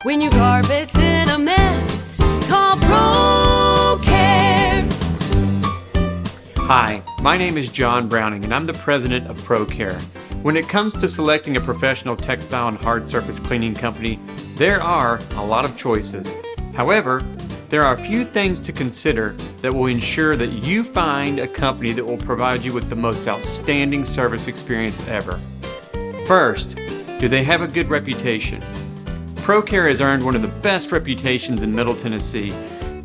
When your carpet's in a mess, call ProCare. Hi, my name is John Browning and I'm the president of ProCare. When it comes to selecting a professional textile and hard surface cleaning company, there are a lot of choices. However, there are a few things to consider that will ensure that you find a company that will provide you with the most outstanding service experience ever. First, do they have a good reputation? ProCare has earned one of the best reputations in Middle Tennessee.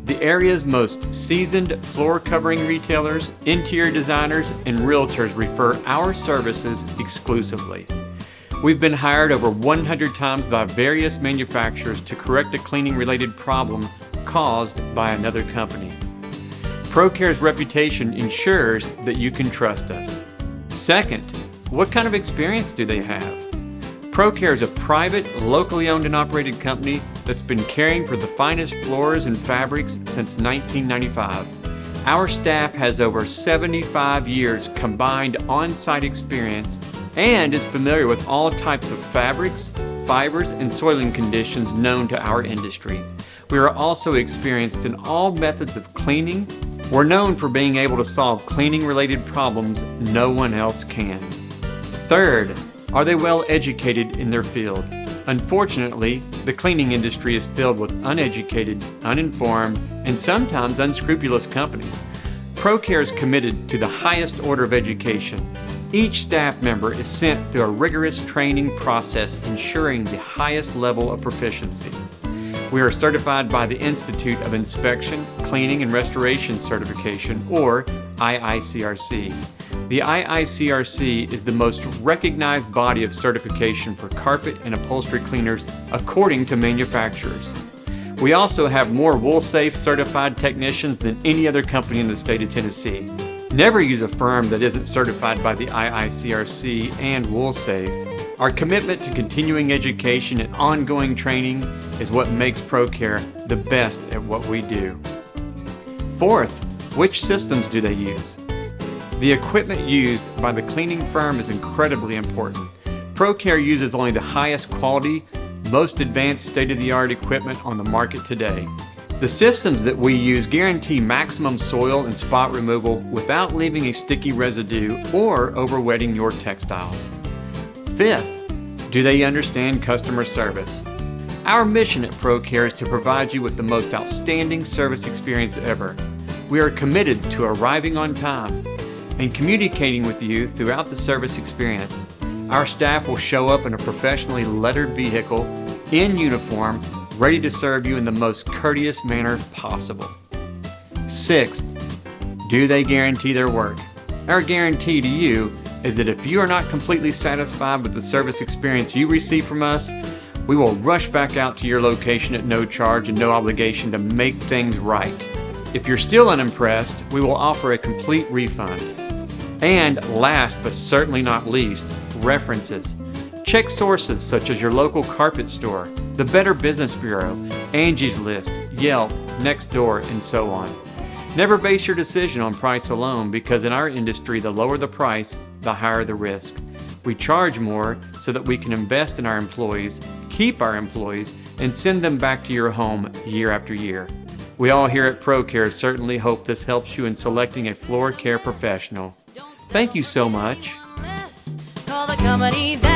The area's most seasoned floor covering retailers, interior designers, and realtors refer our services exclusively. We've been hired over 100 times by various manufacturers to correct a cleaning-related problem caused by another company. ProCare's reputation ensures that you can trust us. Second, what kind of experience do they have? ProCare is a private, locally owned and operated company that's been caring for the finest floors and fabrics since 1995. Our staff has over 75 years combined on-site experience and is familiar with all types of fabrics, fibers, and soiling conditions known to our industry. We are also experienced in all methods of cleaning. We're known for being able to solve cleaning-related problems no one else can. Third, are they well educated in their field? Unfortunately, the cleaning industry is filled with uneducated, uninformed, and sometimes unscrupulous companies. ProCare is committed to the highest order of education. Each staff member is sent through a rigorous training process ensuring the highest level of proficiency. We are certified by the Institute of Inspection, Cleaning, and Restoration Certification, or IICRC. The IICRC is the most recognized body of certification for carpet and upholstery cleaners according to manufacturers. We also have more wool-safe certified technicians than any other company in the state of Tennessee. Never use a firm that isn't certified by the IICRC and wool-safe. Our commitment to continuing education and ongoing training is what makes ProCare the best at what we do. Fourth, which systems do they use? The equipment used by the cleaning firm is incredibly important. ProCare uses only the highest quality, most advanced state-of-the-art equipment on the market today. The systems that we use guarantee maximum soil and spot removal without leaving a sticky residue or overwetting your textiles. Fifth, do they understand customer service? Our mission at ProCare is to provide you with the most outstanding service experience ever. We are committed to arriving on time and communicating with you throughout the service experience. Our staff will show up in a professionally lettered vehicle, in uniform, ready to serve you in the most courteous manner possible. Sixth, do they guarantee their work? Our guarantee to you is that if you are not completely satisfied with the service experience you receive from us, we will rush back out to your location at no charge and no obligation to make things right. If you're still unimpressed, we will offer a complete refund. And last but certainly not least, references. Check sources such as your local carpet store, the Better Business Bureau, Angie's List, Yelp, Nextdoor, and so on. Never base your decision on price alone because in our industry, the lower the price, the higher the risk. We charge more so that we can invest in our employees, keep our employees, and send them back to your home year after year. We all here at ProCare certainly hope this helps you in selecting a floor care professional. Thank you so much. Call the company that